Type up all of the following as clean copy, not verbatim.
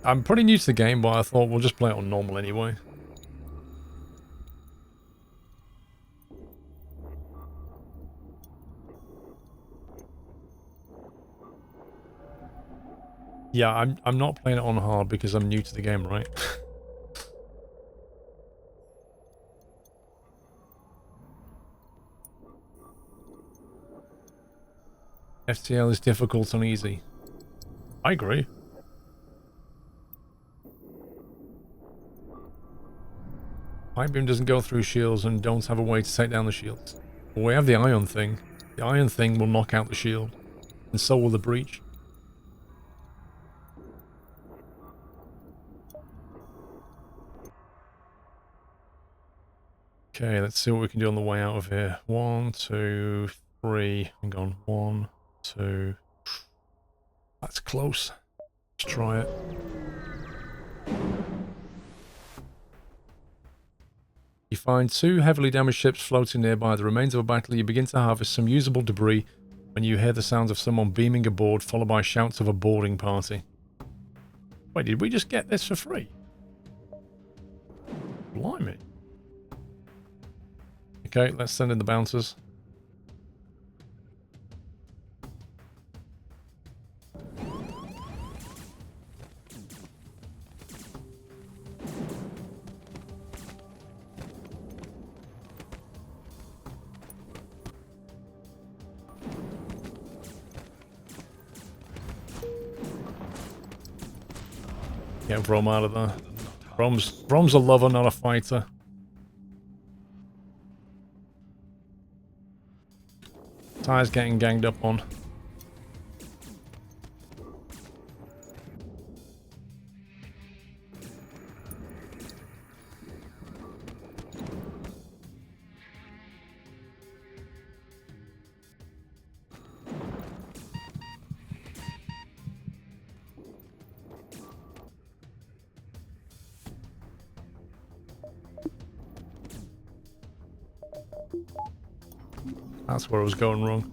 I'm pretty new to the game, but I thought we'll just play it on normal anyway. Yeah, I'm not playing it on hard because I'm new to the game, right? FTL is difficult and easy. I agree. Pipe beam doesn't go through shields and don't have a way to take down the shields. Well, we have the iron thing. The iron thing will knock out the shield. And so will the breach. Okay, let's see what we can do on the way out of here. 1, 2, 3. Hang on. 1, 2. That's close. Let's try it. You find 2 heavily damaged ships floating nearby. The remains of a battle. You begin to harvest some usable debris when you hear the sounds of someone beaming aboard, followed by shouts of a boarding party. Wait, did we just get this for free? Blimey. Okay, let's send in the bouncers. Get Brom out of there. Brom's a lover, not a fighter. Tyre's getting ganged up on. That's where it was going wrong.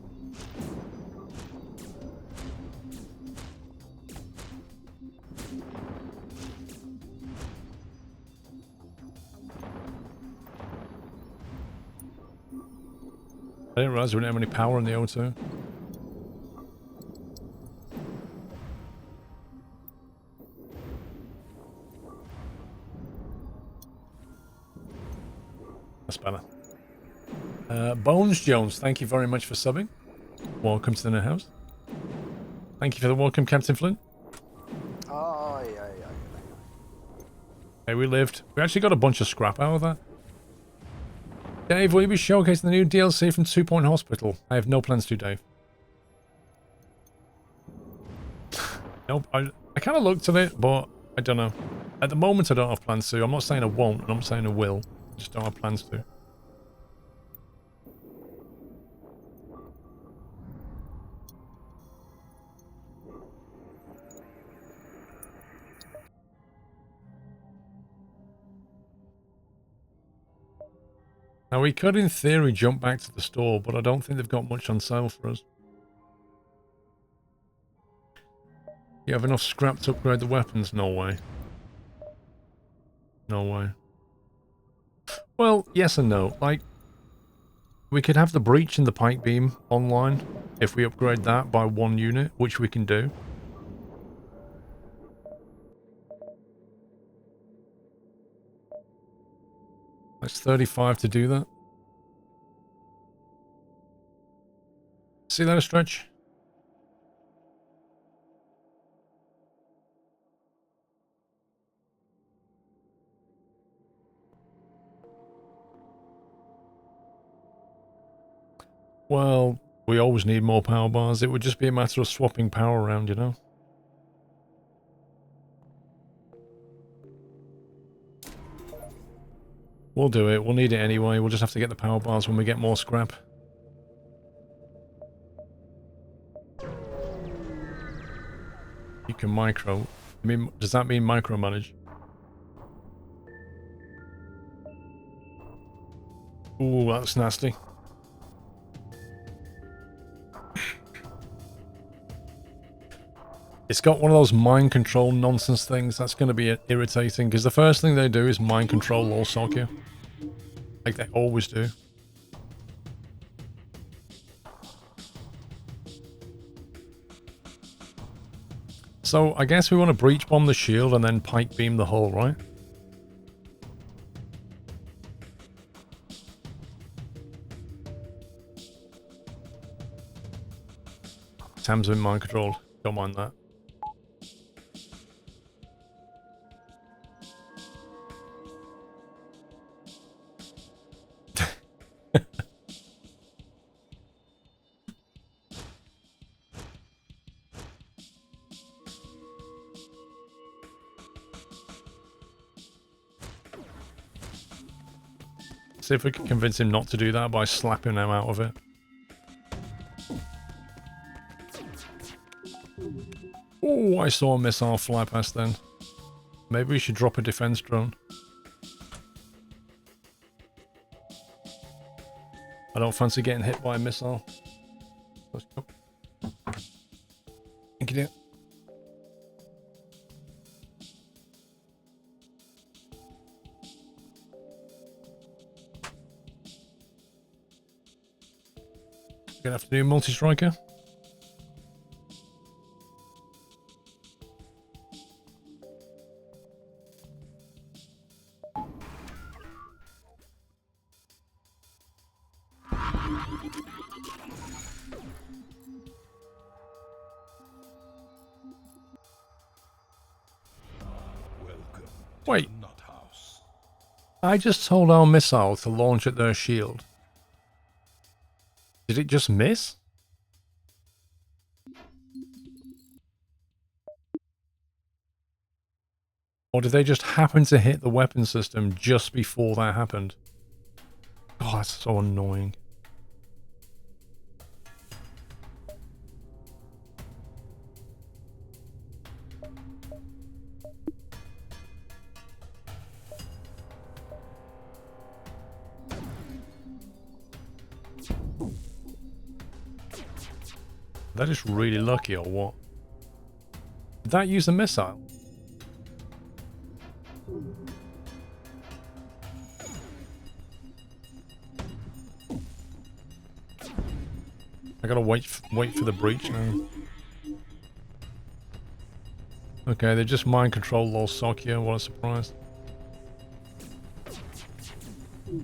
I didn't realize we didn't have any power in the O2. That's better. Bones Jones, thank you very much for subbing. Welcome to the net house. Thank you for the welcome, Captain Flint. Oh, yeah. Hey, we lived. We actually got a bunch of scrap out of that. Dave, will you be showcasing the new DLC from 2 Point Hospital? I have no plans to, Dave. Nope, I kind of looked at it, but I don't know. At the moment, I don't have plans to. I'm not saying I won't, and I'm not saying I will. I just don't have plans to. Now, we could, in theory, jump back to the store, but I don't think they've got much on sale for us. You have enough scrap to upgrade the weapons? No way. No way. Well, yes and no. Like, we could have the breach and the pike beam online if we upgrade that by 1 unit, which we can do. That's 35 to do that. See that a stretch? Well, we always need more power bars. It would just be a matter of swapping power around, you know? We'll do it. We'll need it anyway. We'll just have to get the power bars when we get more scrap. You can micro. I mean, does that mean micromanage? Ooh, that's nasty. It's got one of those mind control nonsense things that's going to be irritating, because the first thing they do is mind control or sock you. Like they always do. So I guess we want to breach bomb the shield and then pike beam the hull, right? Sam's been mind controlled. Don't mind that. See if we can convince him not to do that by slapping him out of it. Oh, I saw a missile fly past then. Maybe we should drop a defense drone. I don't fancy getting hit by a missile. Let's go. Thank you, dear. Good afternoon, multi-striker. Wait. I just told our missile to launch at their shield. Did it just miss? Or did they just happen to hit the weapon system just before that happened? Oh, that's so annoying. That is really lucky or what? Did that use a missile? I gotta wait for the breach now. Okay, they just mind control Lol Sokia, what a surprise.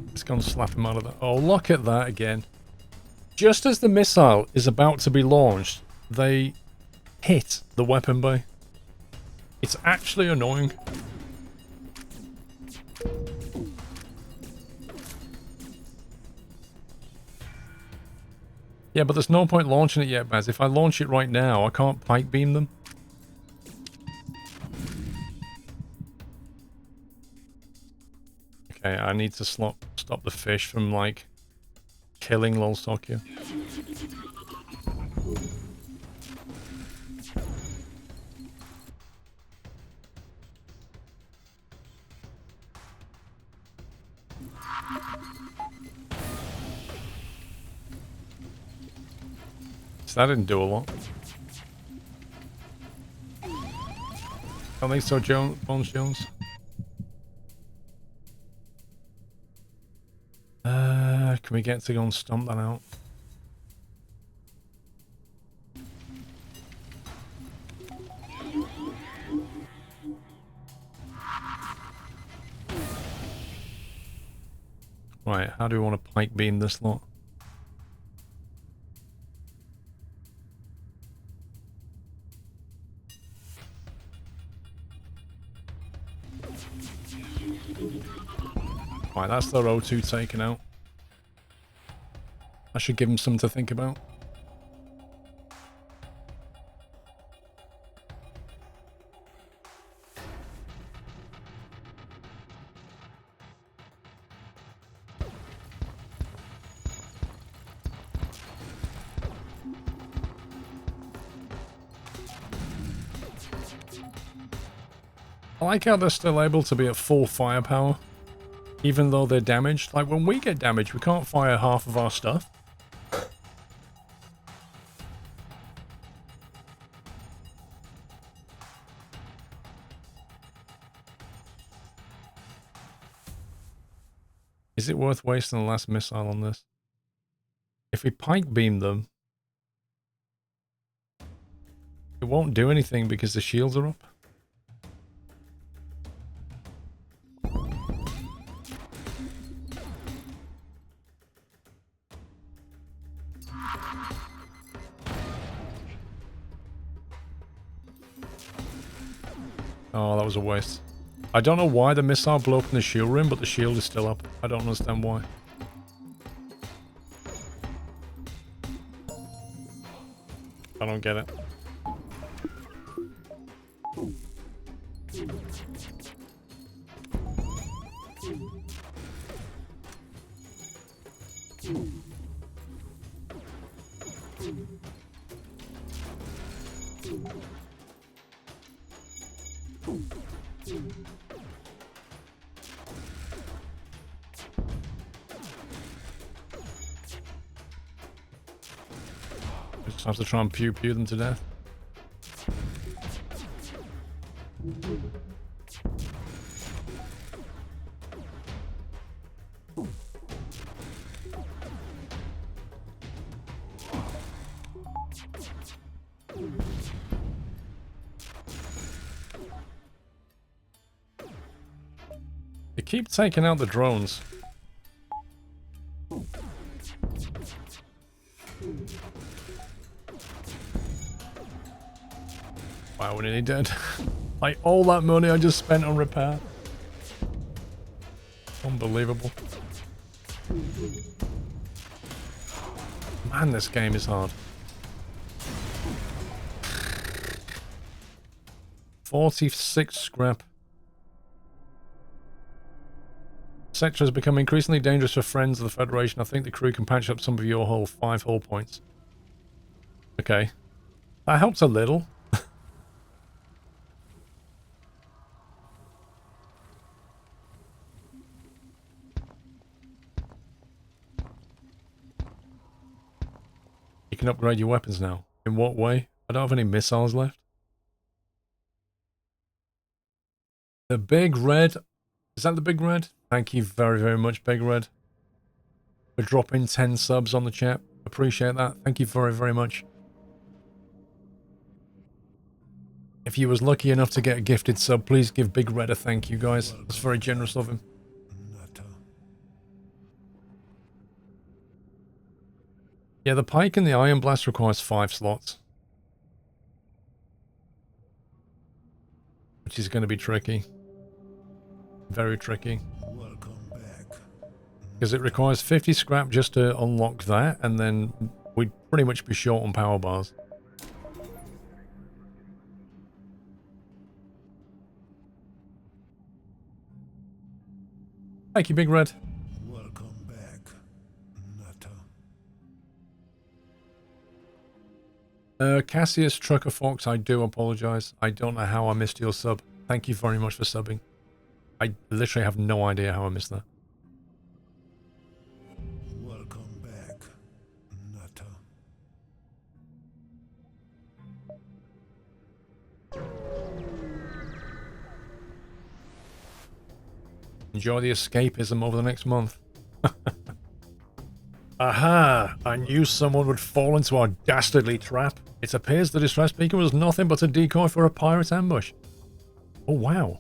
Let's go and slap him out of that. Oh, look at that again. Just as the missile is about to be launched, they hit the weapon bay. It's actually annoying. Yeah, but there's no point launching it yet, Baz. If I launch it right now, I can't pike beam them. Okay, I need to stop the fish from, like, killing Lolstokia. So that didn't do a lot. Don't think so, Bones Jones. Can we get to go and stomp that out? Right, how do we want to pike beam this lot? Right, that's their O2 taken out. I should give them something to think about. I like how they're still able to be at full firepower, even though they're damaged. Like, when we get damaged, we can't fire half of our stuff. Is it worth wasting the last missile on this? If we pike beam them, it won't do anything because the shields are up. Oh, that was a waste. I don't know why the missile blew up in the shield room, but the shield is still up. I don't understand why. I don't get it. Just have to try and pew them to death. They keep taking out the drones. Wow, we're nearly dead. Like, all that money I just spent on repair. Unbelievable. Man, this game is hard. 46 scrap. Sector has become increasingly dangerous for friends of the Federation. I think the crew can patch up some of your hull. 5 hull points. Okay. That helps a little. You can upgrade your weapons now. In what way? I don't have any missiles left. The Big Red. Is that the Big Red? Thank you very, very much, Big Red, for dropping 10 subs on the chat. Appreciate that. Thank you very, very much. If you was lucky enough to get a gifted sub, please give Big Red a thank you, guys. That's very generous of him. Yeah, the Pike and the Iron Blast requires 5 slots. Which is going to be tricky. Very tricky. Because it requires 50 scrap just to unlock that, and then we'd pretty much be short on power bars. Thank you, Big Red. Welcome back, Nutter. Cassius Trucker Fox, I do apologize. I don't know how I missed your sub. Thank you very much for subbing. I literally have no idea how I missed that. Welcome back, Nutter. Enjoy the escapism over the next month. Aha! I knew someone would fall into our dastardly trap. It appears the distress beacon was nothing but a decoy for a pirate ambush. Oh wow.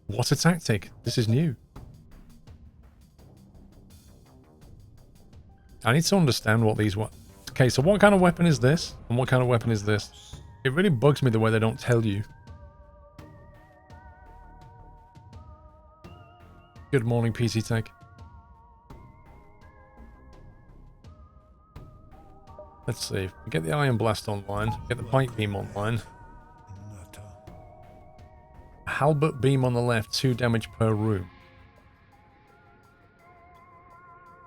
What a tactic. This is new. I need to understand what these were. Okay, so what kind of weapon is this? And what kind of weapon is this? It really bugs me the way they don't tell you. Good morning, PC Tech. Let's see. Get the Iron Blast online. Get the Pike Beam online. Halbert Beam on the left. 2 damage per room.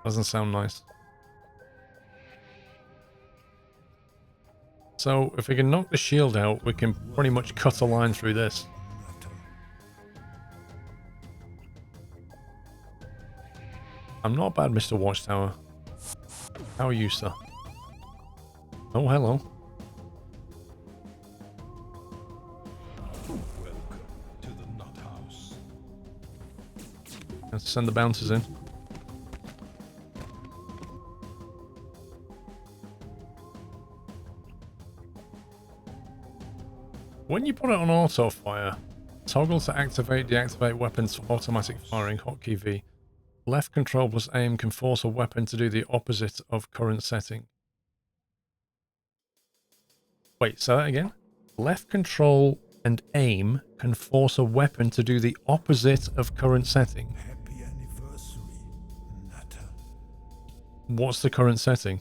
Doesn't sound nice. So, if we can knock the shield out, we can pretty much cut a line through this. I'm not bad, Mr. Watchtower. How are you, sir? Oh, hello. Welcome to the Nut House. Let's send the bouncers in. When you put it on auto fire, toggle to activate, deactivate weapons for automatic firing, hotkey V. Left control plus aim can force a weapon to do the opposite of current setting. Wait, say that again? Left control and aim can force a weapon to do the opposite of current setting. Happy anniversary, Nutter. What's the current setting?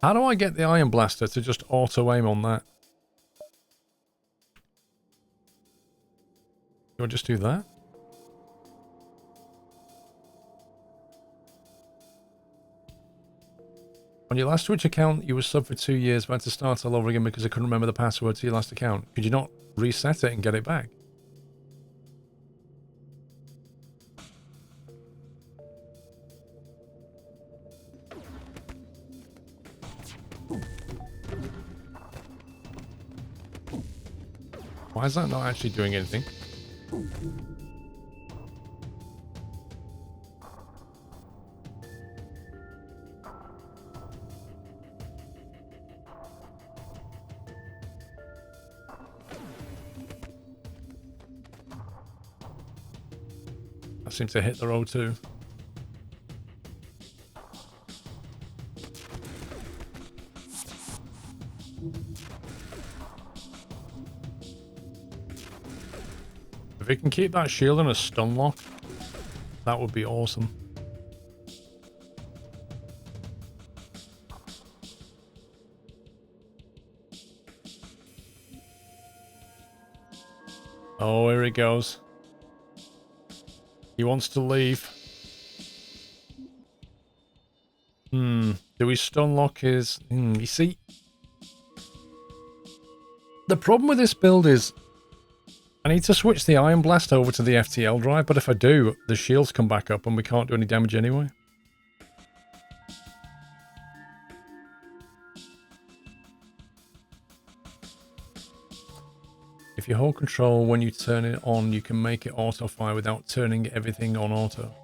How do I get the Iron Blaster to just auto-aim on that? Do I just do that? On your last Twitch account, you were sub for 2 years, but had to start all over again because I couldn't remember the password to your last account. Could you not reset it and get it back? Why is that not actually doing anything? I seem to hit the road too. If it can keep that shield in a stun lock, that would be awesome. Oh, here he goes. He wants to leave. Do we stun lock his... you see... The problem with this build is... I need to switch the Iron Blast over to the FTL drive, but if I do, the shields come back up and we can't do any damage anyway. If you hold control when you turn it on, you can make it auto-fire without turning everything on auto.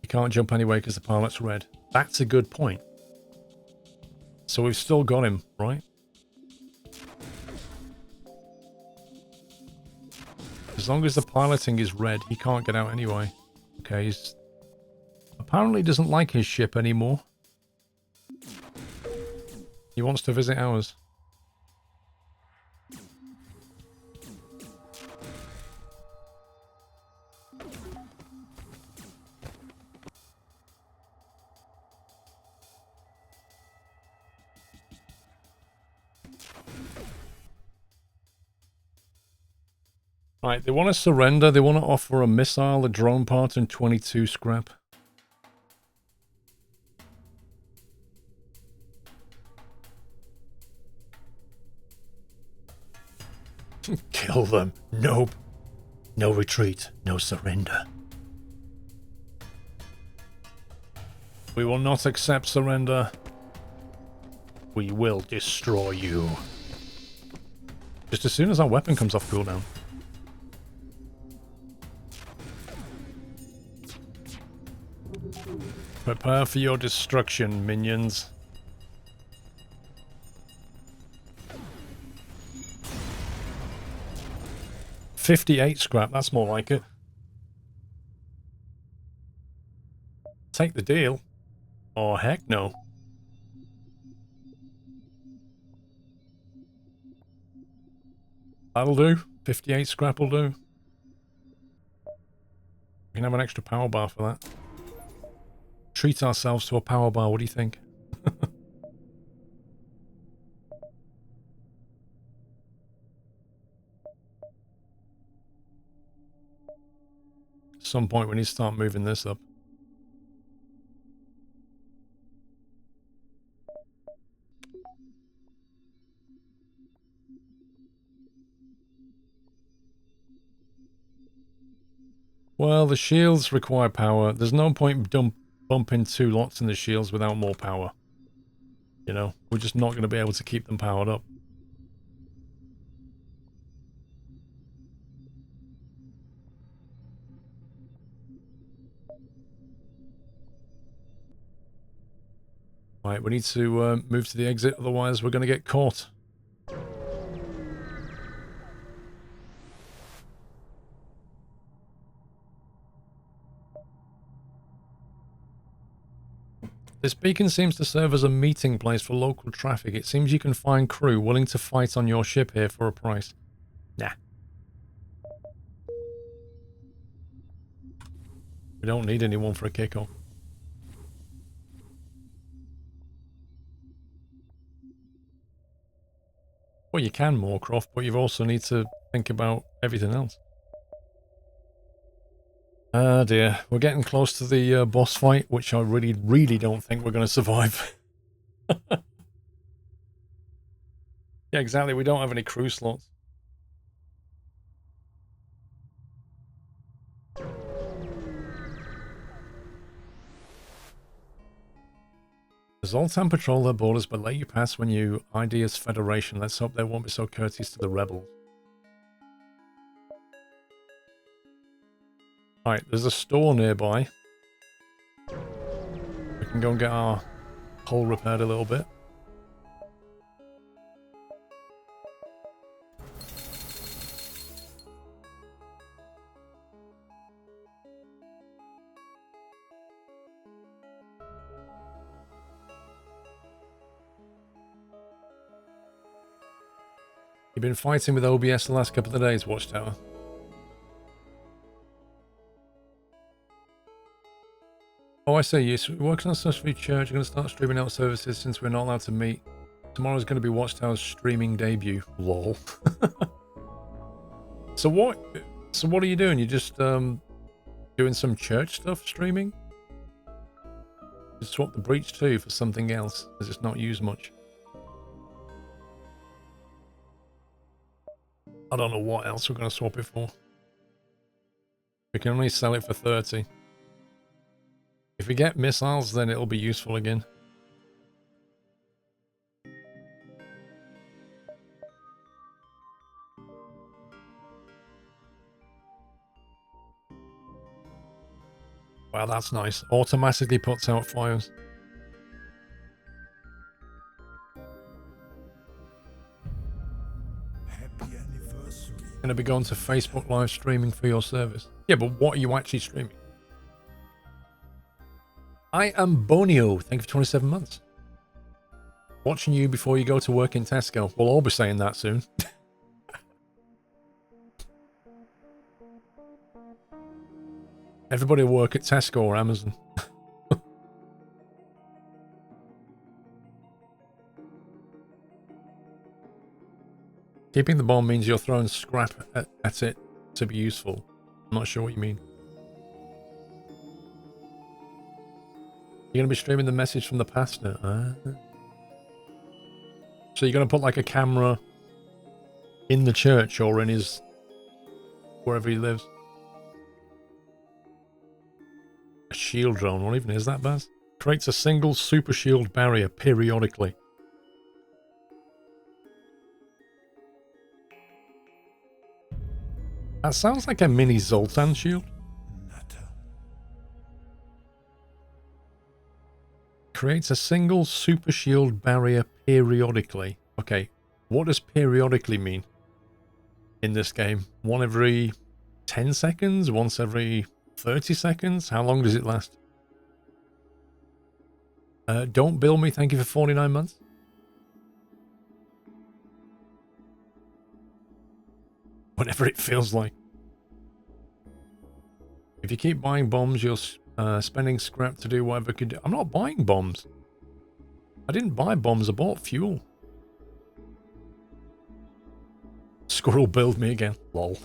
You can't jump anyway because the pilot's red. That's a good point. So we've still got him, right? As long as the piloting is red, he can't get out anyway. Okay, he's... apparently doesn't like his ship anymore. He wants to visit ours. Right, they want to surrender. They want to offer a missile, a drone part, and 22 scrap. Kill them. Nope. No retreat. No surrender. We will not accept surrender. We will destroy you. Just as soon as our weapon comes off cooldown. Prepare for your destruction, minions. $58 scrap, that's more like it. Take the deal. Or heck no. That'll do. 58 scrap will do. We can have an extra power bar for that. Treat ourselves to a power bar, what do you think? At some point we need to start moving this up. Well, the shields require power. There's no point bumping 2 lots in the shields without more power. You know, we're just not going to be able to keep them powered up. Right, we need to move to the exit, otherwise we're going to get caught. This beacon seems to serve as a meeting place for local traffic. It seems you can find crew willing to fight on your ship here for a price. Nah. We don't need anyone for a kickoff. Well, you can, Moorcroft, but you also need to think about everything else. Ah dear, we're getting close to the boss fight, which I really don't think we're going to survive. Yeah, exactly, we don't have any crew slots. Zoltan patrol their borders but let you pass when you ID as Federation. Let's hope they won't be so courteous to the rebels. Right, there's a store nearby. We can go and get our hull repaired a little bit. You've been fighting with OBS the last couple of days, Watchtower. Oh, I see. You're working on stuff for your church. You're going to start streaming out services since we're not allowed to meet. Tomorrow's going to be Watchtower's streaming debut. Lol. So what are you doing? You're just doing some church stuff streaming? Just swap the Breach 2 for something else, as it's not used much. I don't know what else we're going to swap it for. We can only sell it for 30. If we get missiles, then it'll be useful again. Wow, that's nice. Automatically puts out fires. Happy anniversary. Going to be going to Facebook live streaming for your service. Yeah, but what are you actually streaming? I am Bonio. Thank you for 27 months. Watching you before you go to work in Tesco. We'll all be saying that soon. Everybody will work at Tesco or Amazon. Keeping the bomb means you're throwing scrap at it to be useful. I'm not sure what you mean. You're going to be streaming the message from the past now. So you're going to put like a camera in the church or in his... wherever he lives. A shield drone, what even is that, Baz? Creates a single super shield barrier periodically. That sounds like a mini Zoltan shield. Creates a single super shield barrier periodically. Okay, what does periodically mean in this game? One every 10 seconds? Once every 30 seconds? How long does it last? Don't bill me, thank you for 49 months. Whatever it feels like. If you keep buying bombs, you're spending scrap to do whatever could do. I'm not buying bombs. I didn't buy bombs, I bought fuel. Squirrel build me again. Lol.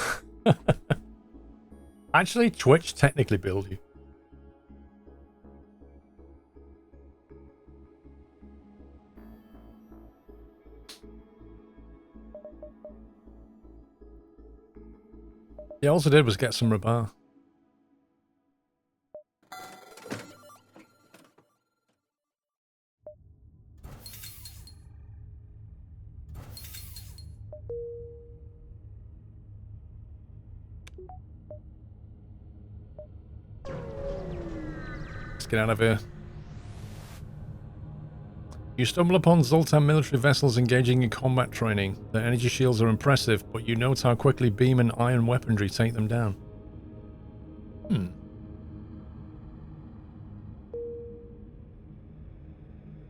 Actually, Twitch technically build you. Yeah, all I did was get some rebar. Let's get out of here. You stumble upon Zoltan military vessels engaging in combat training. Their energy shields are impressive, but you note how quickly beam and iron weaponry take them down.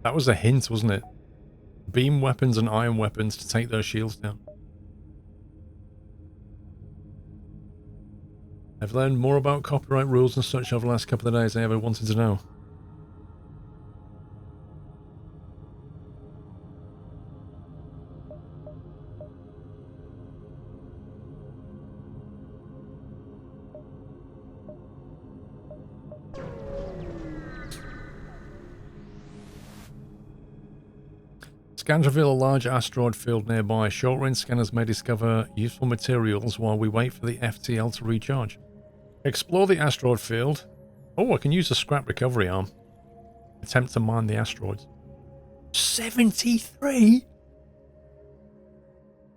That was a hint, wasn't it? Beam weapons and iron weapons to take their shields down. I've learned more about copyright rules and such over the last couple of days than I ever wanted to know. Scans reveal a large asteroid field nearby. Short-range scanners may discover useful materials while we wait for the FTL to recharge. Explore the asteroid field. Oh, I can use the scrap recovery arm. Attempt to mine the asteroids. 73?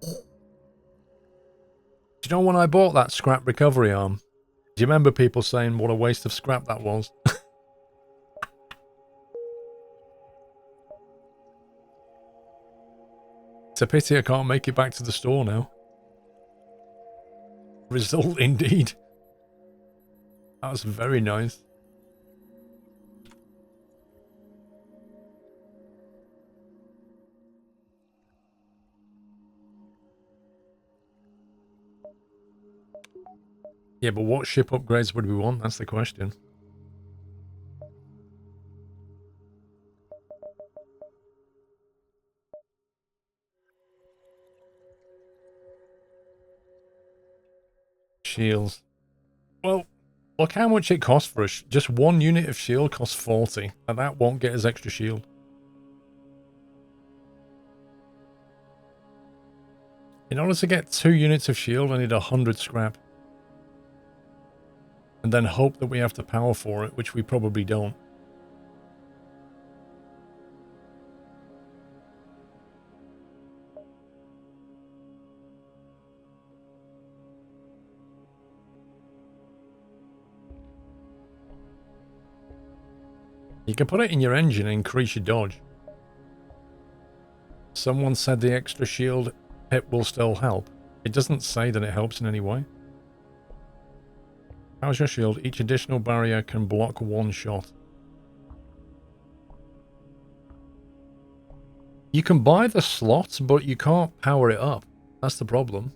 Do you know when I bought that scrap recovery arm? Do you remember people saying what a waste of scrap that was? It's a pity I can't make it back to the store now. Result indeed. That was very nice. Yeah, but what ship upgrades would we want? That's the question. Shields. Well, look how much it costs for us. Just one unit of shield costs 40, and that won't get us extra shield. In order to get 2 units of shield, I need 100 scrap. And then hope that we have the power for it, which we probably don't. You can put it in your engine and increase your dodge. Someone said the extra shield hit will still help. It doesn't say that it helps in any way. How's your shield? Each additional barrier can block 1 shot. You can buy the slots, but you can't power it up. That's the problem.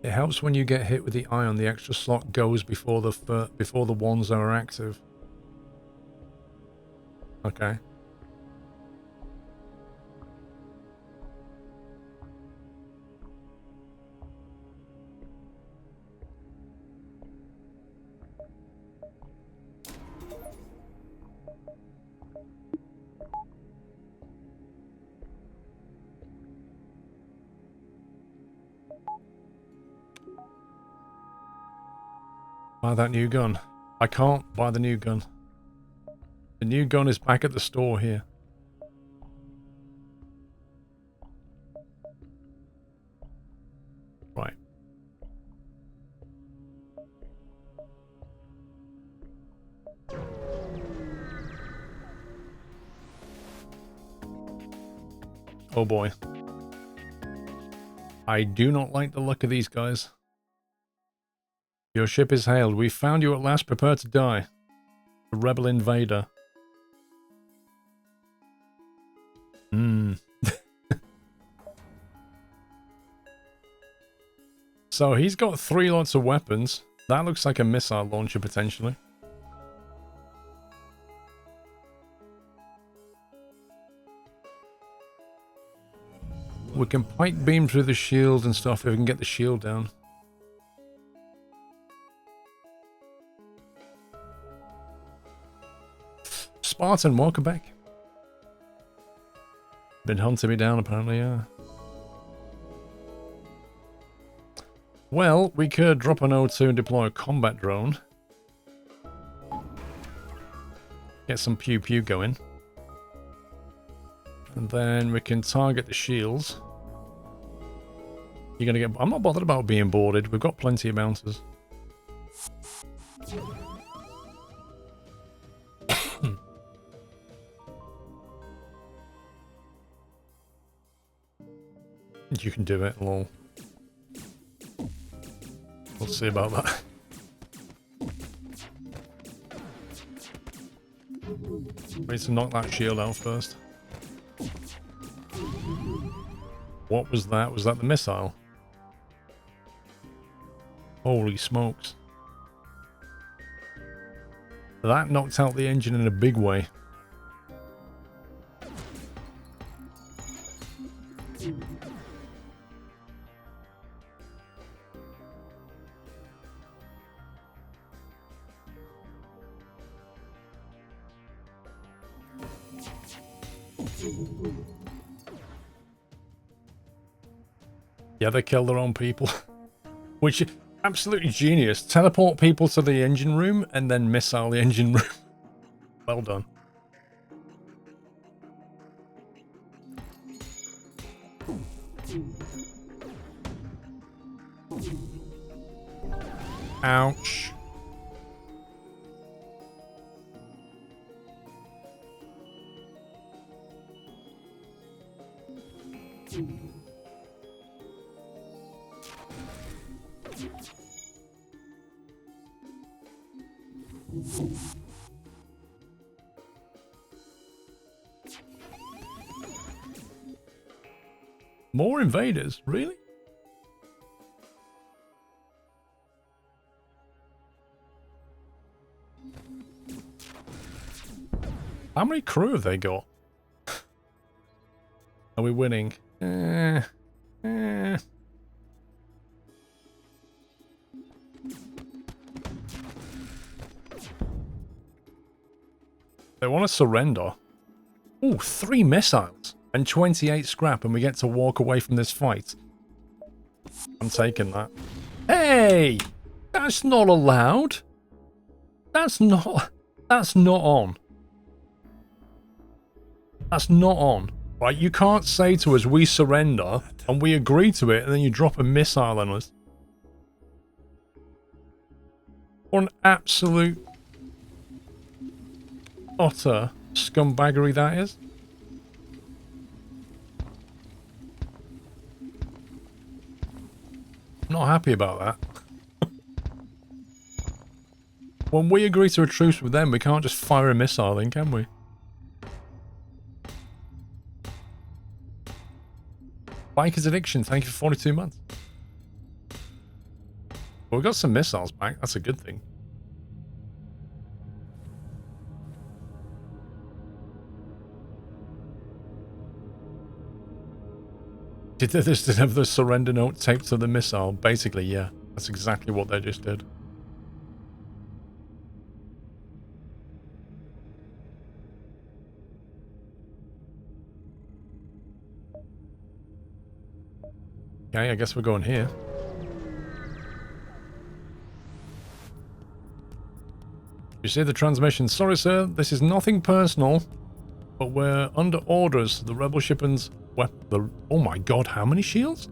It helps when you get hit with the ion. The extra slot goes before the ones that are active. Okay. Buy that new gun. I can't buy the new gun. The new gun is back at the store here. Right. Oh boy. I do not like the look of these guys. Your ship is hailed. We found you at last. Prepare to die. The rebel invader. So he's got 3 lots of weapons. That looks like a missile launcher potentially. We can pipe beam through the shield and stuff if we can get the shield down. Spartan, welcome back. Been hunting me down apparently, yeah. Well, we could drop an O2 and deploy a combat drone. Get some pew pew going. And then we can target the shields. You're gonna get... I'm not bothered about being boarded. We've got plenty of bouncers. You can do it, lol. We'll see about that. We need to knock that shield out first. What was that? Was that the missile? Holy smokes. That knocked out the engine in a big way. Yeah, they kill their own people. Which is absolutely genius. Teleport people to the engine room and then missile the engine room. Well done. Ouch. More invaders? Really? How many crew have they got? Are we winning? They want to surrender. Ooh, 3 missiles and 28 scrap, and we get to walk away from this fight. I'm taking that. Hey! That's not allowed. That's not on. That's not on. Right, you can't say to us, we surrender, and we agree to it, and then you drop a missile on us. What an absolute, utter scumbaggery that is. I'm not happy about that. When we agree to a truce with them, we can't just fire a missile in, can we? Biker's Addiction, thank you for 42 months. Well, we got some missiles back, that's a good thing. Did they just have the surrender note taped to the missile? Basically, yeah. That's exactly what they just did. Okay, I guess we're going here. You see the transmission? Sorry, sir, this is nothing personal, but we're under orders. The rebel shipments... Oh my god, how many shields?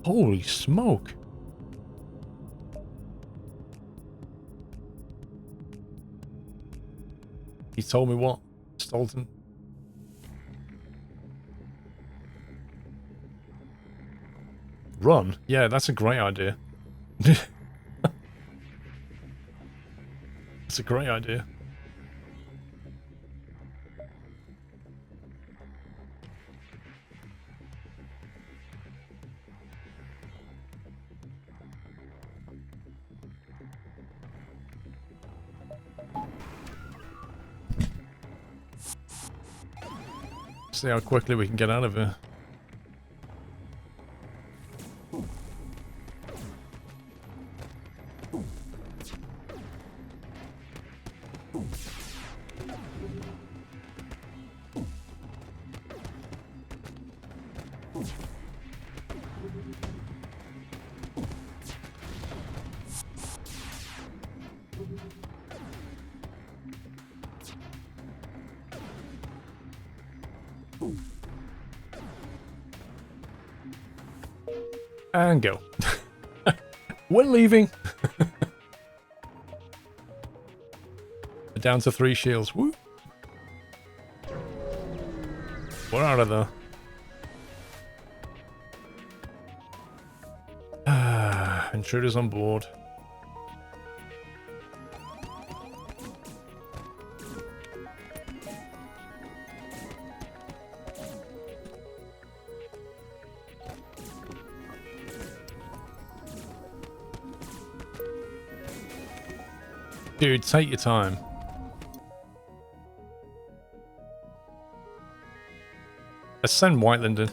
Holy smoke. He told me what? Stolten? Run? Yeah, that's a great idea. That's a great idea. See how quickly we can get out of here. And go. We're leaving. Down to 3 shields. Woo. We're out of there. Intruders on board. Dude, take your time. Let's send Whiteland in.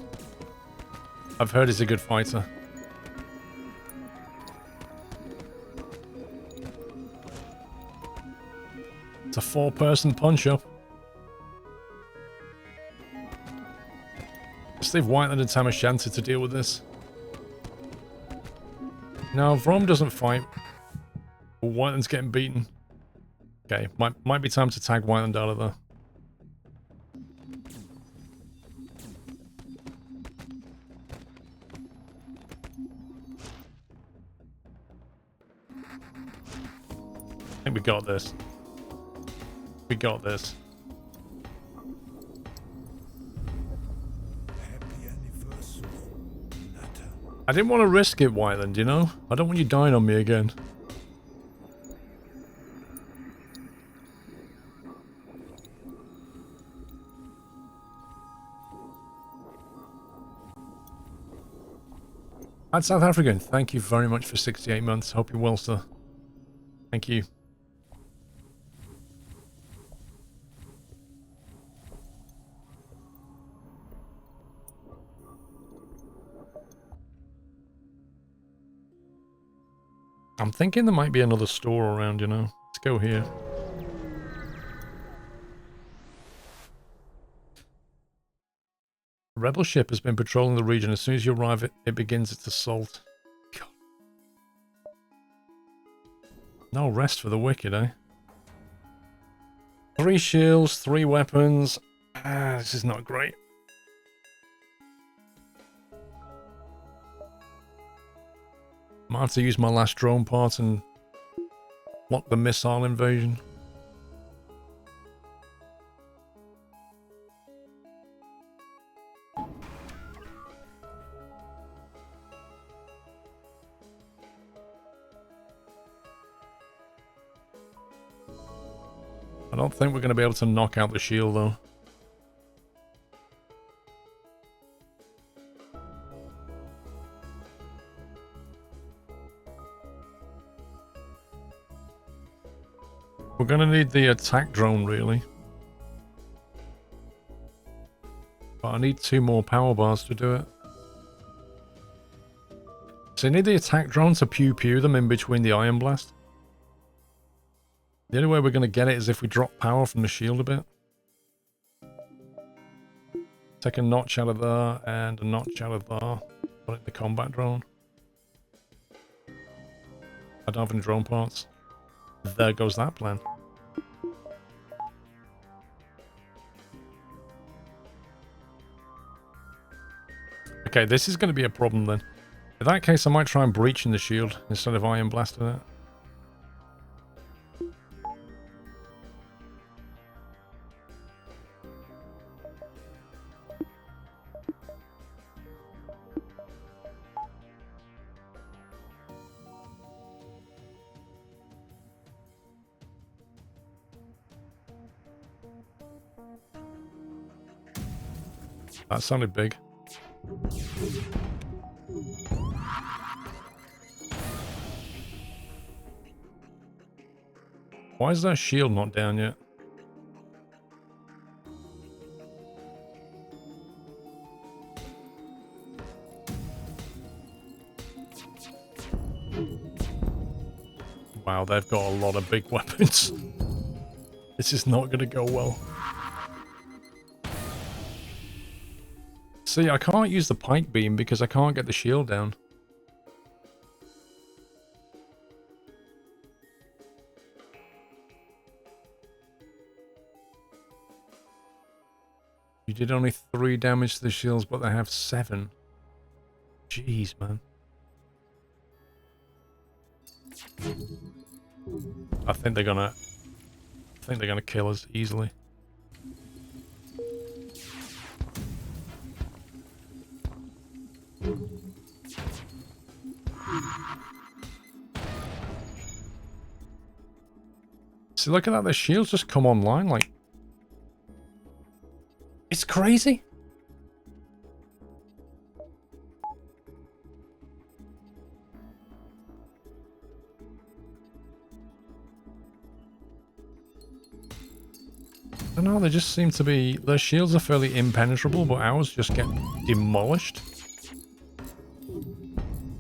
I've heard he's a good fighter. It's a 4-person punch-up. Let's leave Whiteland and Tamashanta to deal with this. No, Vrom doesn't fight. But Whiteland's getting beaten. Okay, might be time to tag Whiteland out of there. I think we got this. We got this. Happy anniversary, Natter. I didn't want to risk it, Whiteland, you know? I don't want you dying on me again. At South African, thank you very much for 68 months. Hope you're well, sir. Thank you. I'm thinking there might be another store around, you know. Let's go here. A rebel ship has been patrolling the region. As soon as you arrive, it begins its assault. God. No rest for the wicked, eh? 3 shields, 3 weapons. This is not great. Might have to use my last drone part and block the missile invasion. I don't think we're going to be able to knock out the shield, though. We're going to need the attack drone, really. But I need 2 more power bars to do it. So you need the attack drone to pew-pew them in between the Iron Blast. The only way we're going to get it is if we drop power from the shield a bit. Take a notch out of there and a notch out of there. Put it in the combat drone. I don't have any drone parts. There goes that plan. Okay, this is going to be a problem then. In that case, I might try and breach in the shield instead of Iron Blasting it. That sounded big. Why is that shield not down yet? Wow, they've got a lot of big weapons. This is not going to go well. See, I can't use the pike beam because I can't get the shield down. You did only 3 damage to the shields, but they have 7. Jeez, man. I think they're gonna kill us easily. See, look at that, the shields just come online, like... It's crazy! I don't know, they just seem to be... Their shields are fairly impenetrable, but ours just get demolished.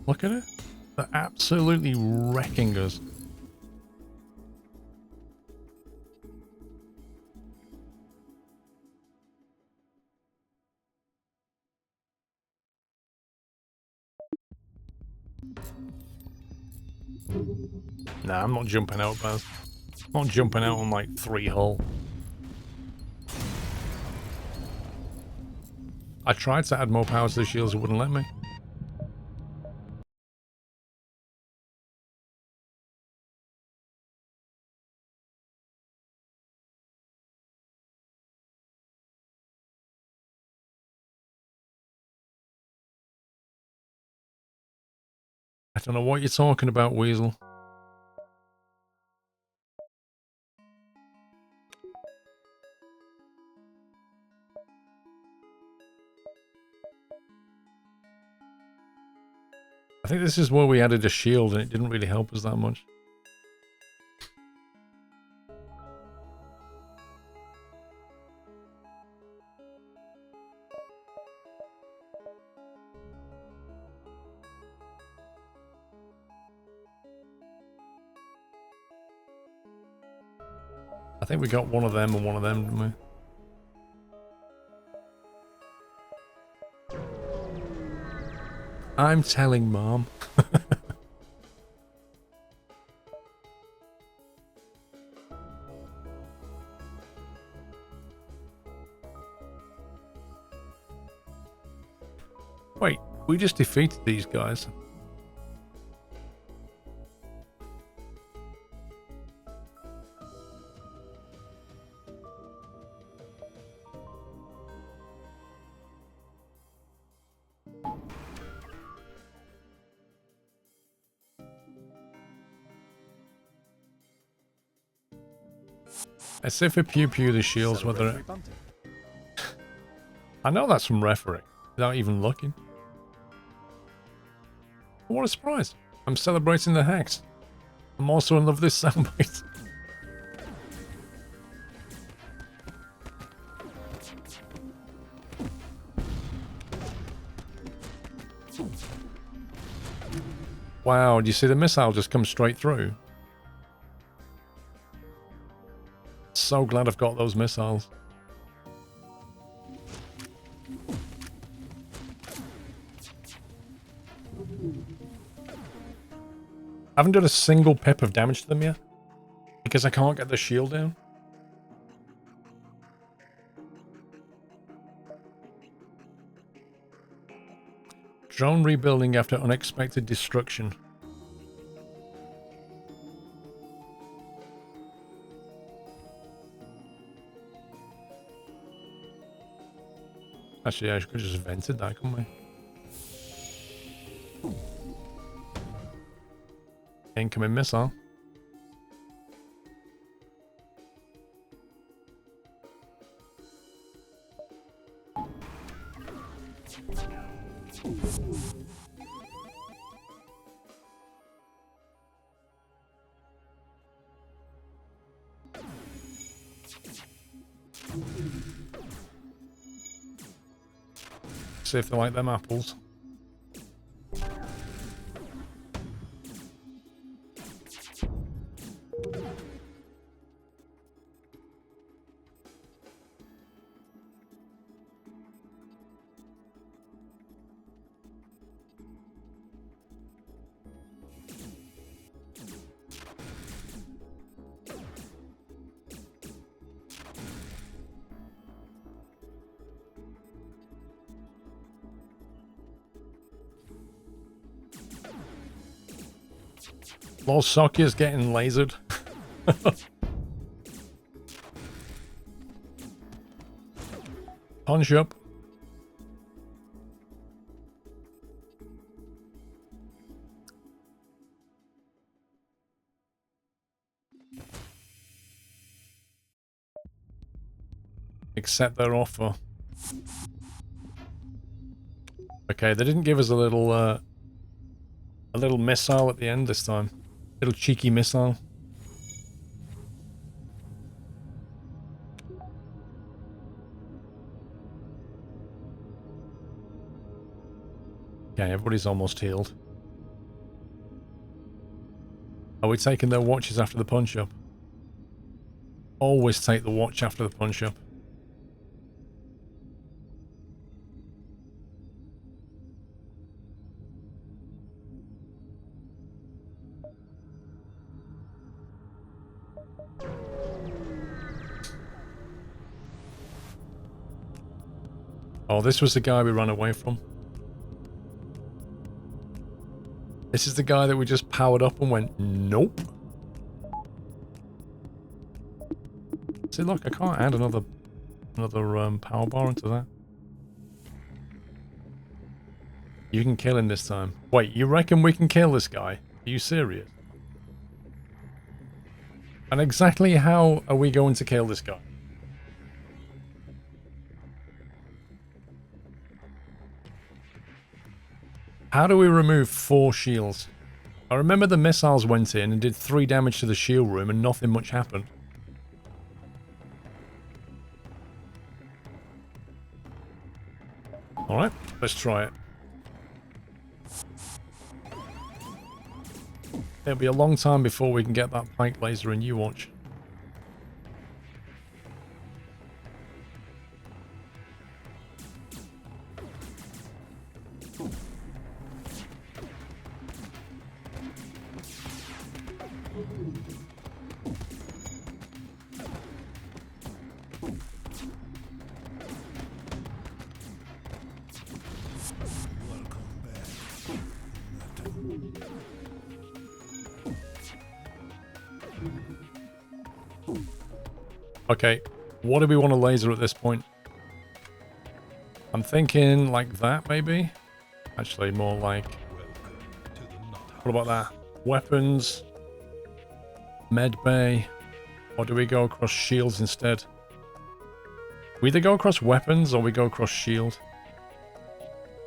Look at it. They're absolutely wrecking us. Nah, I'm not jumping out, Baz. I'm not jumping out on like 3 hull. I tried to add more power to the shields, it wouldn't let me. I don't know what you're talking about, Weasel. I think this is where we added a shield and it didn't really help us that much. I think we got one of them and one of them, didn't we? I'm telling Mom. Wait, we just defeated these guys. Let's see if we pew the shields, whether... I know that's from rhetoric, without even looking. What a surprise. I'm celebrating the hex. I'm also in love with this soundbite. Wow, do you see the missile just come straight through? So glad I've got those missiles. I haven't done a single pip of damage to them yet, because I can't get the shield down. Drone rebuilding after unexpected destruction. Actually, I could have just vented that, couldn't we? Incoming missile. See if they like them apples. Lord Socky's getting lasered. Punch up. Accept their offer. Okay, they didn't give us a little missile at the end this time. Little cheeky missile. Okay, everybody's almost healed. Are we taking their watches after the punch-up? Always take the watch after the punch-up. Oh, this was the guy we ran away from. This is the guy that we just powered up and went, nope. See, look, I can't add another power bar into that. You can kill him this time. Wait, you reckon we can kill this guy? Are you serious? And exactly how are we going to kill this guy? How do we remove 4 shields? I remember the missiles went in and did 3 damage to the shield room and nothing much happened. Alright, let's try it. It'll be a long time before we can get that plank laser in, you watch. Okay, what do we want to laser at this point? I'm thinking like that, maybe? Actually, more like... What about that? Weapons, med bay, or do we go across shields instead? We either go across weapons or we go across shield.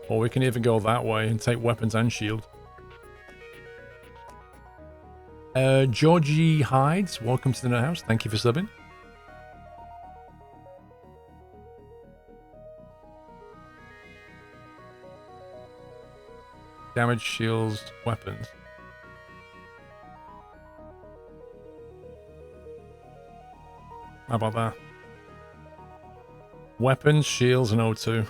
Or we can even go that way and take weapons and shield. Georgie Hides, welcome to the house. Thank you for subbing. Damage, shields, weapons. How about that? Weapons, shields, and O2.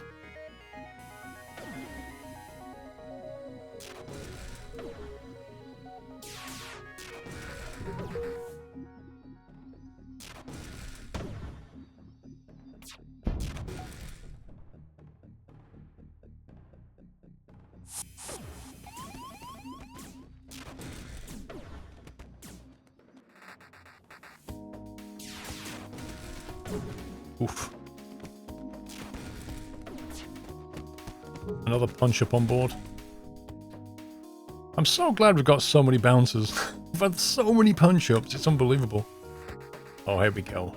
Oof. Another punch-up on board. I'm so glad we've got so many bouncers. We've had so many punch-ups, it's unbelievable. Oh, here we go.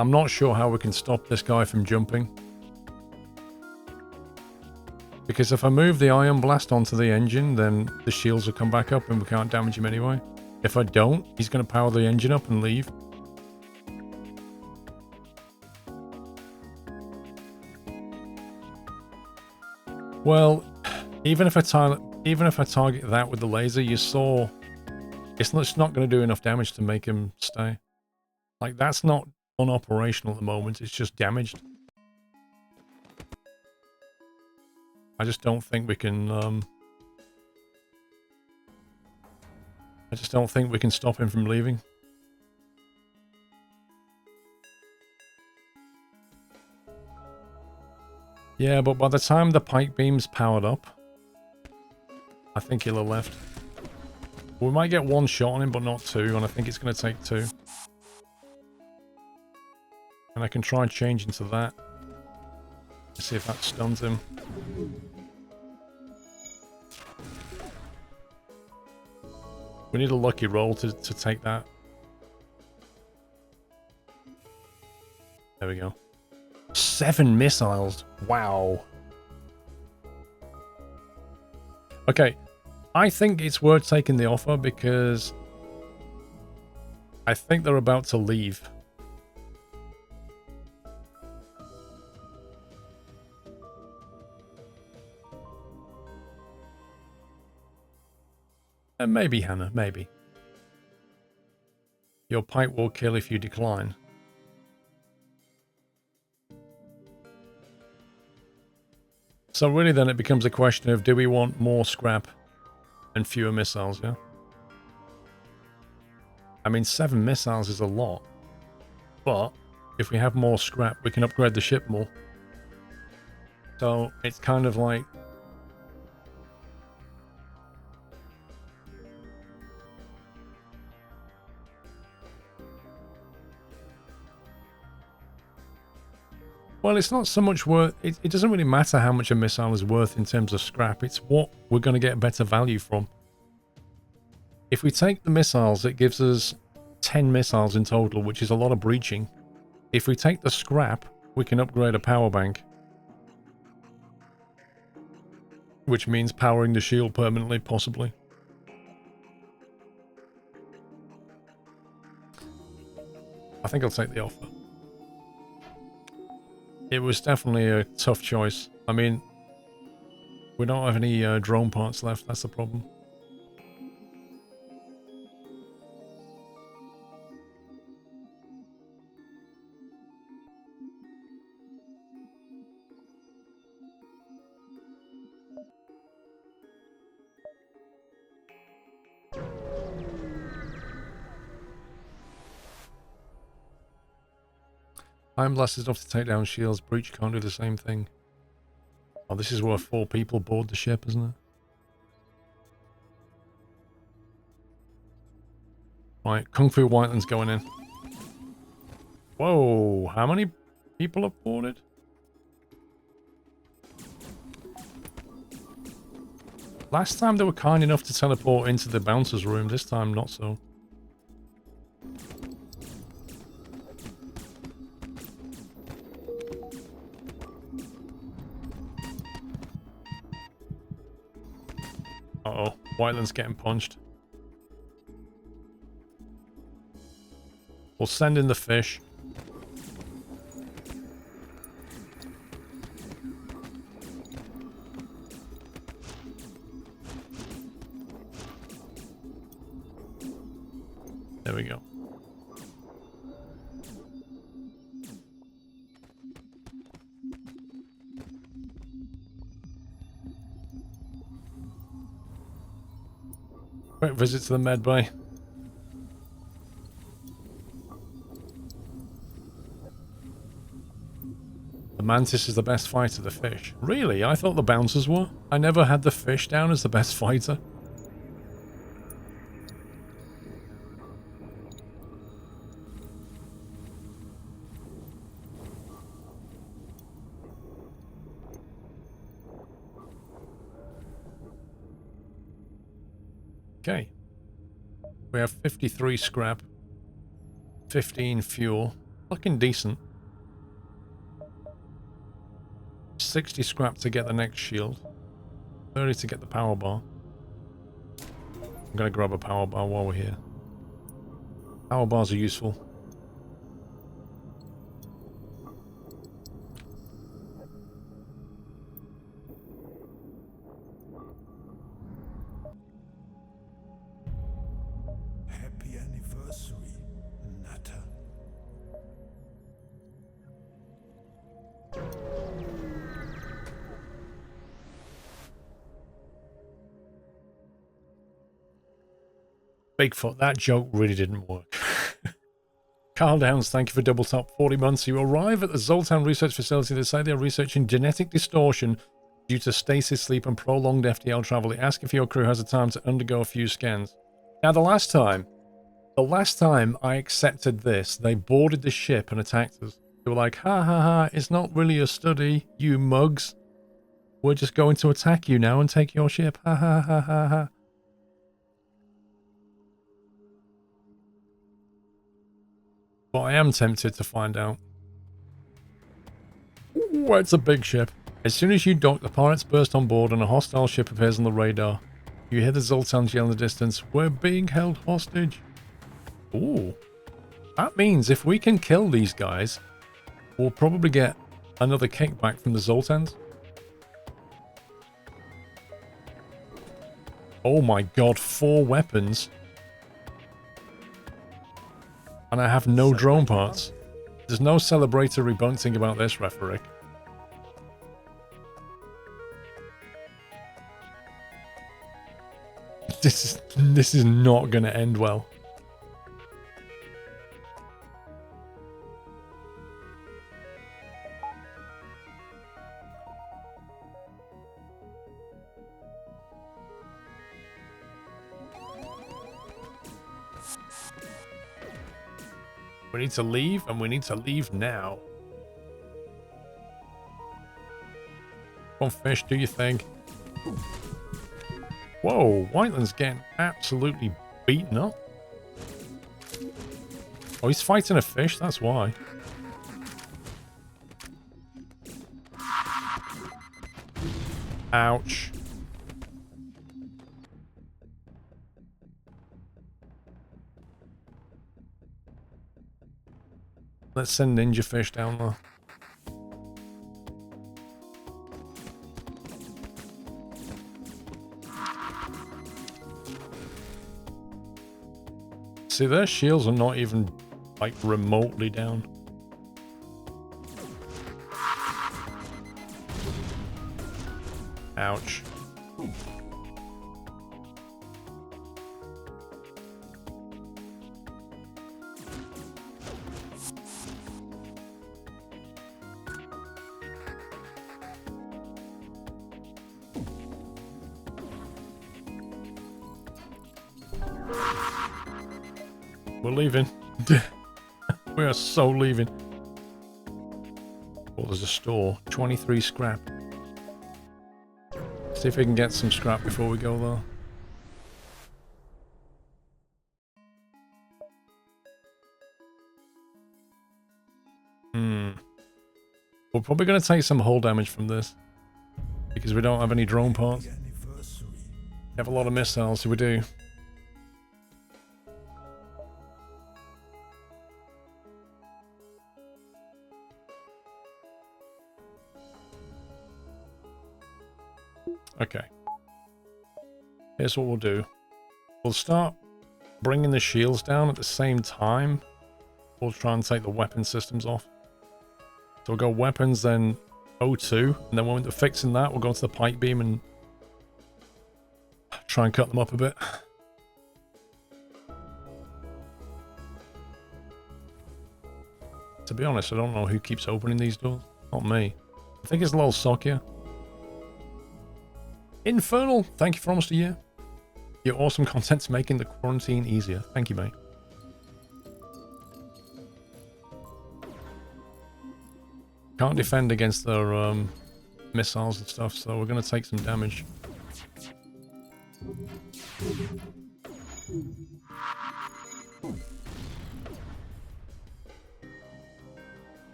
I'm not sure how we can stop this guy from jumping. Because if I move the ion blast onto the engine, then the shields will come back up and we can't damage him anyway. If I don't, he's going to power the engine up and leave. Well, even if I target that with the laser, you saw it's not going to do enough damage to make him stay. Like, that's not unoperational at the moment, it's just damaged. I just don't think we can I just don't think we can stop him from leaving. Yeah, but by the time the pike beam's powered up, I think he'll have left. We might get one shot on him, but not two, and I think it's going to take two. And I can try changing to that. See if that stuns him. We need a lucky roll to take that. There we go. 7 missiles. Wow. Okay. I think it's worth taking the offer because I think they're about to leave. Maybe, Hannah, maybe. Your pipe will kill if you decline. So really then it becomes a question of, do we want more scrap and fewer missiles, yeah? I mean, 7 missiles is a lot. But if we have more scrap, we can upgrade the ship more. So it's kind of like... Well, it's not so much worth... It doesn't really matter how much a missile is worth in terms of scrap. It's what we're going to get better value from. If we take the missiles, it gives us 10 missiles in total, which is a lot of breaching. If we take the scrap, we can upgrade a power bank. Which means powering the shield permanently, possibly. I think I'll take the offer. It was definitely a tough choice. I mean, we don't have any drone parts left, that's the problem. Iron Blast is enough to take down shields. Breach can't do the same thing. Oh, this is where 4 people board the ship, isn't it? Right, Kung Fu Whiteland's going in. Whoa, how many people have boarded? Last time they were kind enough to teleport into the bouncer's room, this time not so. Uh-oh, Whiteland's getting punched. We'll send in the fish. There we go. Quick visit to the med bay. The mantis is the best fighter, the fish. Really? I thought the bouncers were. I never had the fish down as the best fighter. Okay. We have 53 scrap. 15 fuel. Looking decent. 60 scrap to get the next shield. 30 to get the power bar. I'm going to grab a power bar while we're here. Power bars are useful. Happy anniversary, Natter. Bigfoot, that joke really didn't work. Carl Downs, thank you for double top 40 months. You arrive at the Zoltan research facility. They say they are researching genetic distortion due to stasis sleep and prolonged FTL travel. They ask if your crew has the time to undergo a few scans. Now, the last time I accepted this, they boarded the ship and attacked us. They were like, ha ha ha, it's not really a study, you mugs. We're just going to attack you now and take your ship. Ha ha ha ha ha. But I am tempted to find out. Ooh, it's a big ship. As soon as you dock, the pirates burst on board and a hostile ship appears on the radar. You hear the Zoltans yell in the distance, we're being held hostage. Ooh. That means if we can kill these guys, we'll probably get another kickback from the Zoltans. Oh my god, 4 weapons. And I have no drone parts. There's no celebratory bunting about this, referee. This is not going to end well. We need to leave, and we need to leave now. Come on, fish, do your thing. Whoa, Whiteland's getting absolutely beaten up. Oh, he's fighting a fish, that's why. Ouch. Let's send Ninja Fish down there. See, their shields are not even, like, remotely down. Ouch. We're leaving. We are so leaving. Oh, there's a store. 23 scrap. See if we can get some scrap before we go there. We're probably going to take some hull damage from this. Because we don't have any drone parts. We have a lot of missiles, so we do. Okay. Here's what we'll do. We'll start bringing the shields down at the same time. We'll try and take the weapon systems off. So we'll go weapons, then O2. And then when we're fixing that, we'll go to the pike beam and try and cut them up a bit. To be honest, I don't know who keeps opening these doors. Not me. I think it's Lol Sokia. Infernal, thank you for almost a year. Your awesome content's making the quarantine easier. Thank you, mate. Can't defend against their missiles and stuff, so we're going to take some damage.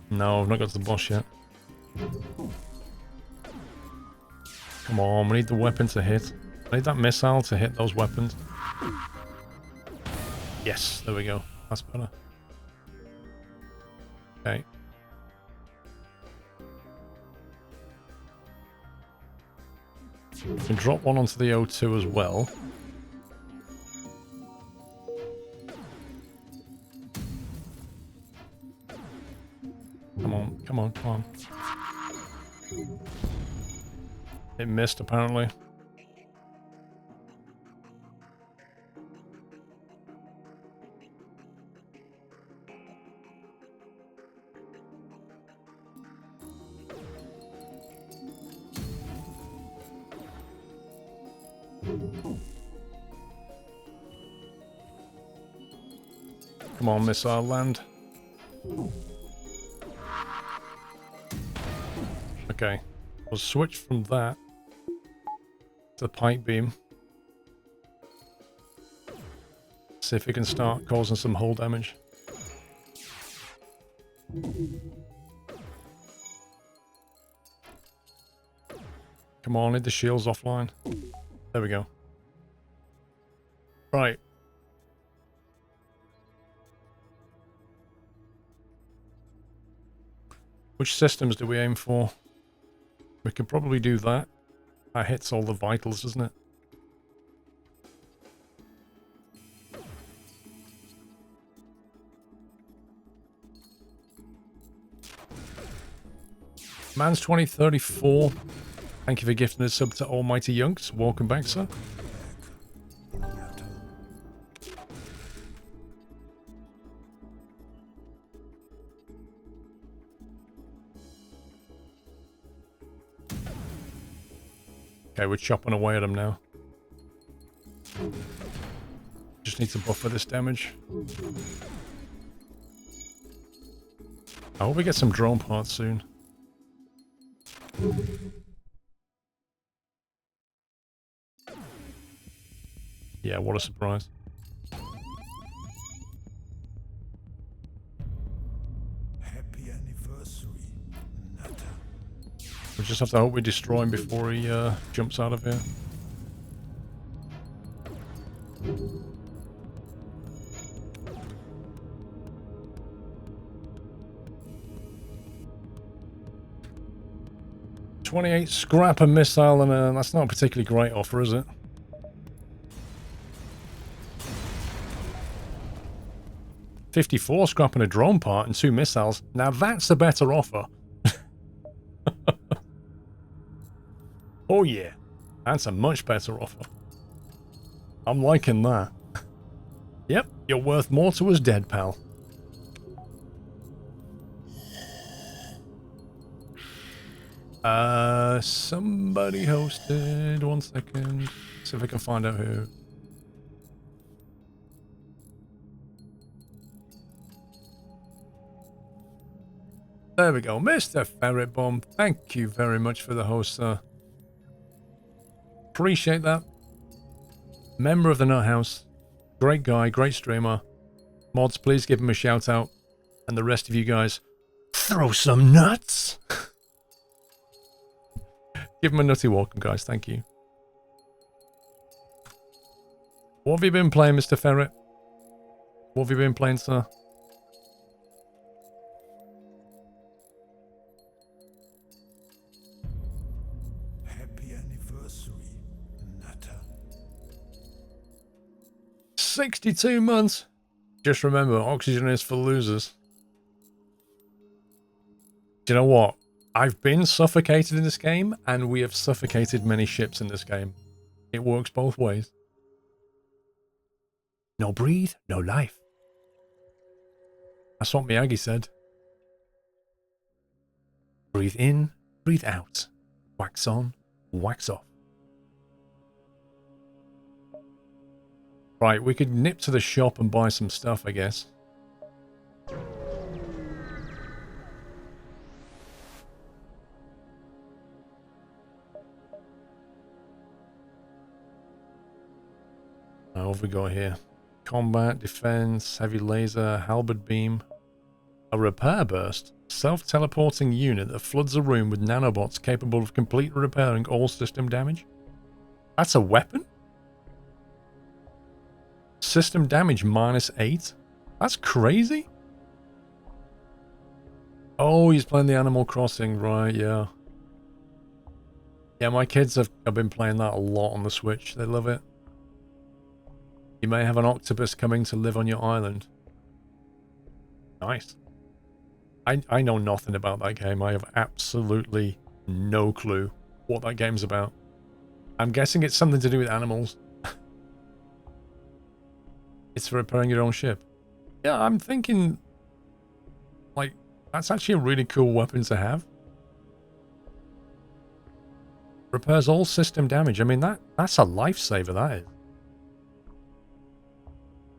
No, I've not got to the boss yet. Come on, we need the weapon to hit. I need that missile to hit those weapons. Yes, there we go. That's better. Okay. We can drop one onto the O2 as well. Come on, come on, come on. It missed, apparently. Come on, missile, land. Okay, we'll switch from that to the pipe beam. See if we can start causing some hull damage. Come on, hit the shields offline. There we go. Right. Which systems do we aim for? We could probably do that. That hits all the vitals, doesn't it? Man's 2034. Thank you for gifting a sub to Almighty Yunks. Welcome back, sir. Okay, we're chopping away at him now. Just need to buffer this damage. I hope we get some drone parts soon. Yeah, what a surprise. Happy anniversary, Nutter. We just have to hope we destroy him before he jumps out of here. $28 scrap a missile, and that's not a particularly great offer, is it? $54 scrap and a drone part and 2 missiles. Now that's a better offer. Oh yeah, that's a much better offer. I'm liking that. Yep, you're worth more to us dead, pal. Somebody hosted. 1 second. See if I can find out who. There we go. Mr. Ferret Bomb. Thank you very much for the host, sir. Appreciate that. Member of the Nut House. Great guy, great streamer. Mods, please give him a shout out. And the rest of you guys, throw some nuts. Give him a nutty welcome, guys. Thank you. What have you been playing, Mr. Ferret? What have you been playing, sir? Happy anniversary, Nutter. 62 months. Just remember, oxygen is for losers. Do you know what? I've been suffocated in this game, and we have suffocated many ships in this game. It works both ways. No breathe, no life. That's what Miyagi said. Breathe in, breathe out. Wax on, wax off. Right, we could nip to the shop and buy some stuff, I guess. What have we got here? Combat, defense, heavy laser, halberd beam. A repair burst. Self-teleporting unit that floods a room with nanobots capable of completely repairing all system damage. That's a weapon? System damage -8? That's crazy. Oh, he's playing the Animal Crossing, right, yeah. Yeah, my kids have been playing that a lot on the Switch. They love it. You may have an octopus coming to live on your island. Nice. I know nothing about that game. I have absolutely no clue what that game's about. I'm guessing it's something to do with animals. It's for repairing your own ship. Yeah, I'm thinking, like, that's actually a really cool weapon to have. Repairs all system damage. I mean, that's a lifesaver, that is.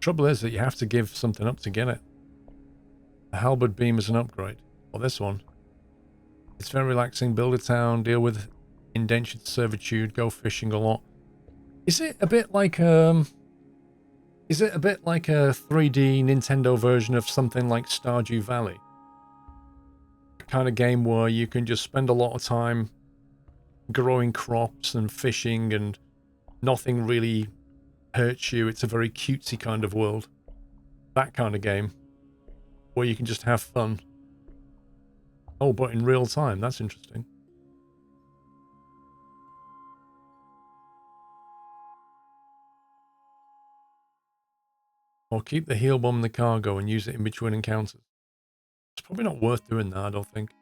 Trouble is that you have to give something up to get it. The halberd beam is an upgrade. Or this one. It's very relaxing. Build a town, deal with indentured servitude, go fishing a lot. Is it a bit like a 3D Nintendo version of something like Stardew Valley? A kind of game where you can just spend a lot of time growing crops and fishing and nothing really hurts you. It's a very cutesy kind of world. That kind of game where you can just have fun. Oh, but in real time. That's interesting. Or keep the heal bomb in the cargo and use it in between encounters. It's probably not worth doing that, I don't think.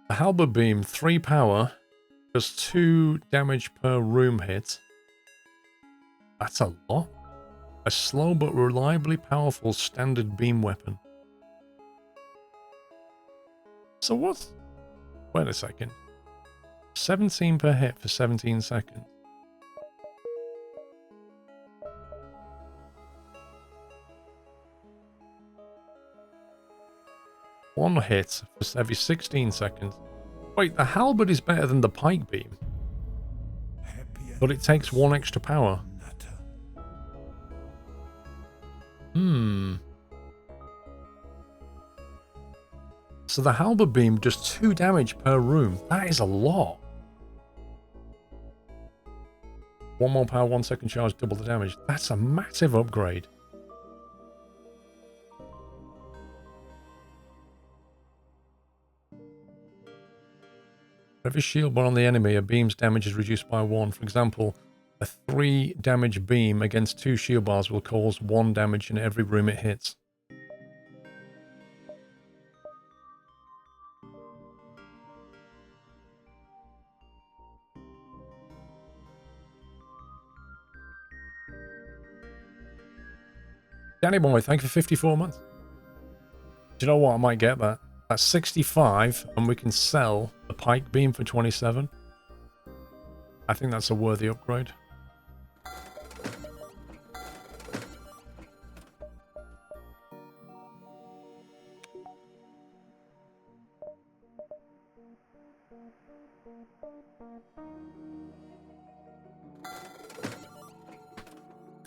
The halberd beam, 3 power, does 2 damage per room hit. That's a lot. A slow but reliably powerful standard beam weapon. So what's... Wait a second. 17 per hit for 17 seconds. One hit for every 16 seconds. Wait, the halberd is better than the pike beam. But it takes 1 extra power. So the halberd beam does 2 damage per room. That is a lot. 1 more power, 1 second charge, double the damage. That's a massive upgrade. For every shield bar on the enemy, a beam's damage is reduced by 1. For example, a 3 damage beam against 2 shield bars will cause 1 damage in every room it hits. Danny Boy, thank you for 54 months. Do you know what? I might get that. That's 65, and we can sell the pike beam for 27. I think that's a worthy upgrade.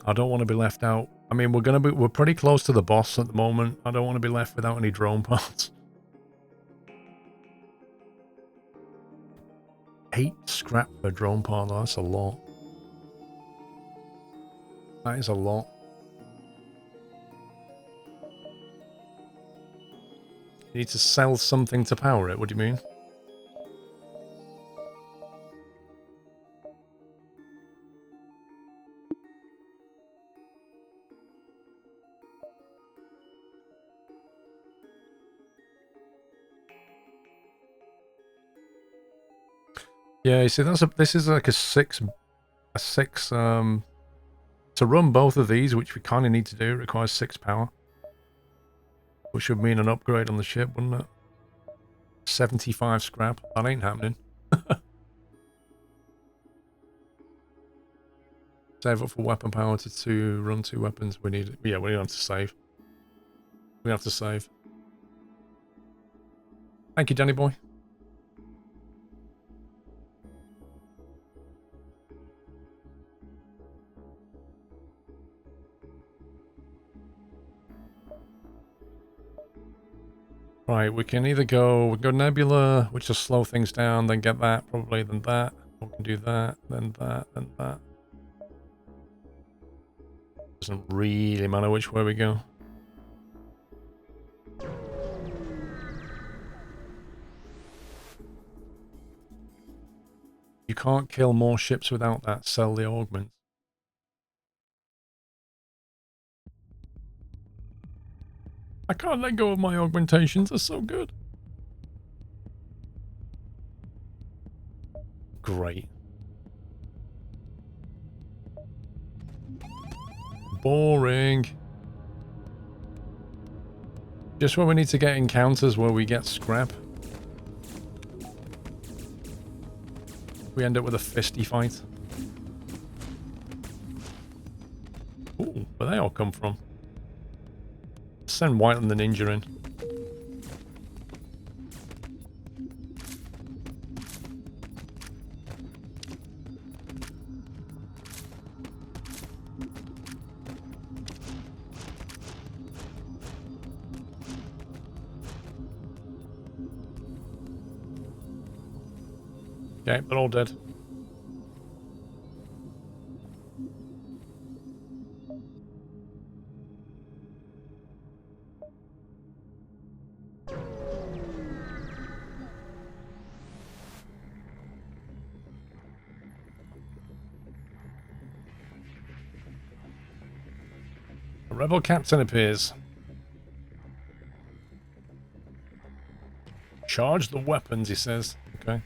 I don't want to be left out. I mean, we're pretty close to the boss at the moment. I don't want to be left without any drone parts. 8 scrap per drone part, though. That's a lot. That is a lot. You need to sell something to power it, what do you mean? Yeah, you see, this is like a six, to run both of these, which we kind of need to do, it requires 6 power. Which would mean an upgrade on the ship, wouldn't it? 75 scrap, that ain't happening. Save up for weapon power to run 2 weapons, we need, yeah, we have to save. We have to save. Thank you, Danny Boy. Right, we can either go Nebula, which will slow things down, then get that, probably, then that. We can do that, then that, then that. Doesn't really matter which way we go. You can't kill more ships without that. Sell the augments. I can't let go of my augmentations. They're so good. Great. Boring. Just when we need to get encounters where we get scrap, we end up with a fisty fight. Ooh, where they all come from? Send Whiteland the Ninja in. Okay, they're all dead. A rebel captain appears. Charge the weapons, he says. Okay.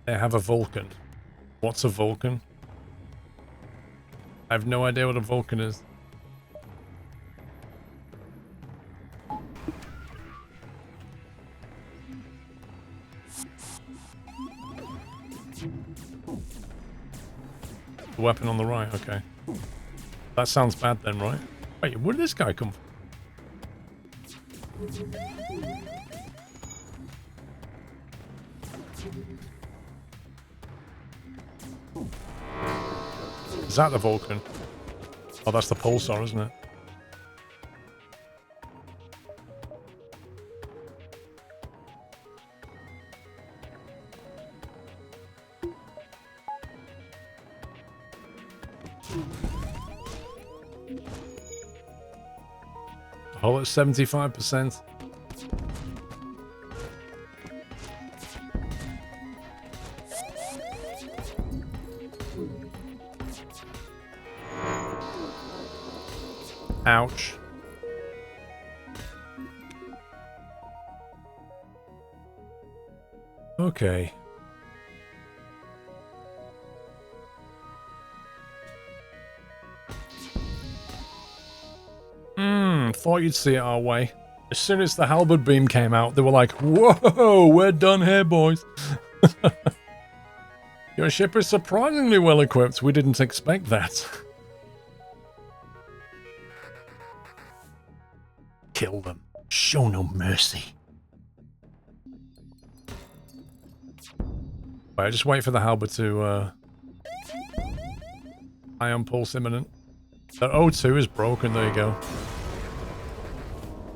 They have a Vulcan. What's a Vulcan? I have no idea what a Vulcan is. The weapon on the right, okay. That sounds bad then, right? Wait, where did this guy come from? Is that the Vulcan? Oh, that's the pulsar, isn't it? Oh, it's 75%. Ouch. Okay. Thought you'd see it our way. As soon as the halberd beam came out, they were like, whoa, we're done here, boys. Your ship is surprisingly well equipped. We didn't expect that. Kill them. Show no mercy. Right, just wait for the halberd to ion pulse imminent. That O2 is broken, there you go.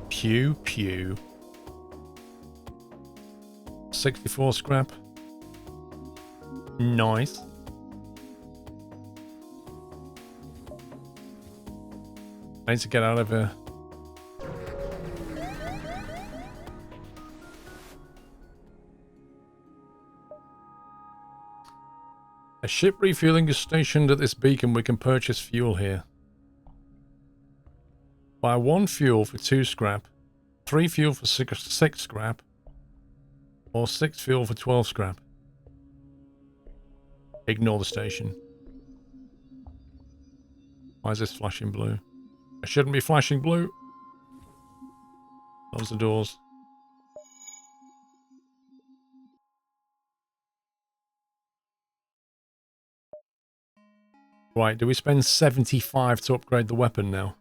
Pew pew. 64 scrap. Nice. I need to get out of here. A ship refueling is stationed at this beacon. We can purchase fuel here. Buy 1 fuel for 2 scrap, 3 fuel for 6 scrap, or 6 fuel for 12 scrap. Ignore the station. Why is this flashing blue? I shouldn't be flashing blue. Close the doors. Right, do we spend 75 to upgrade the weapon now?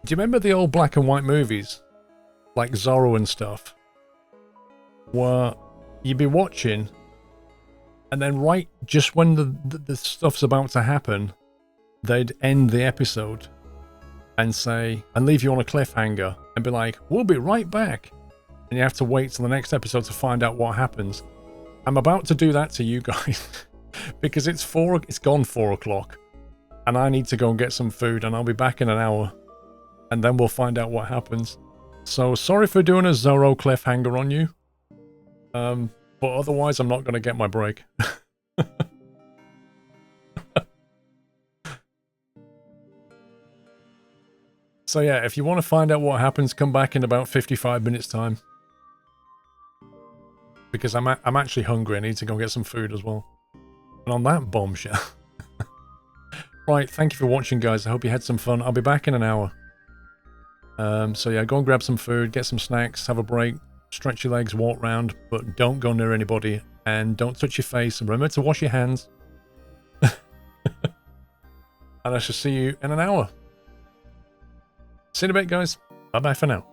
Do you remember the old black and white movies? Like Zorro and stuff? Where you'd be watching, and then right just when the stuff's about to happen, they'd end the episode and say, and leave you on a cliffhanger and be like, we'll be right back. And you have to wait till the next episode to find out what happens. I'm about to do that to you guys because it's gone 4 o'clock and I need to go and get some food and I'll be back in an hour and then we'll find out what happens. So sorry for doing a Zorro cliffhanger on you. But otherwise I'm not going to get my break. So yeah, if you want to find out what happens, come back in about 55 minutes time. Because I'm actually hungry. I need to go get some food as well. And on that bombshell. Right, thank you for watching, guys. I hope you had some fun. I'll be back in an hour. So yeah, go and grab some food, get some snacks, have a break, stretch your legs, walk round, but don't go near anybody and don't touch your face. And remember to wash your hands. And I shall see you in an hour. See you in a bit, guys. Bye-bye for now.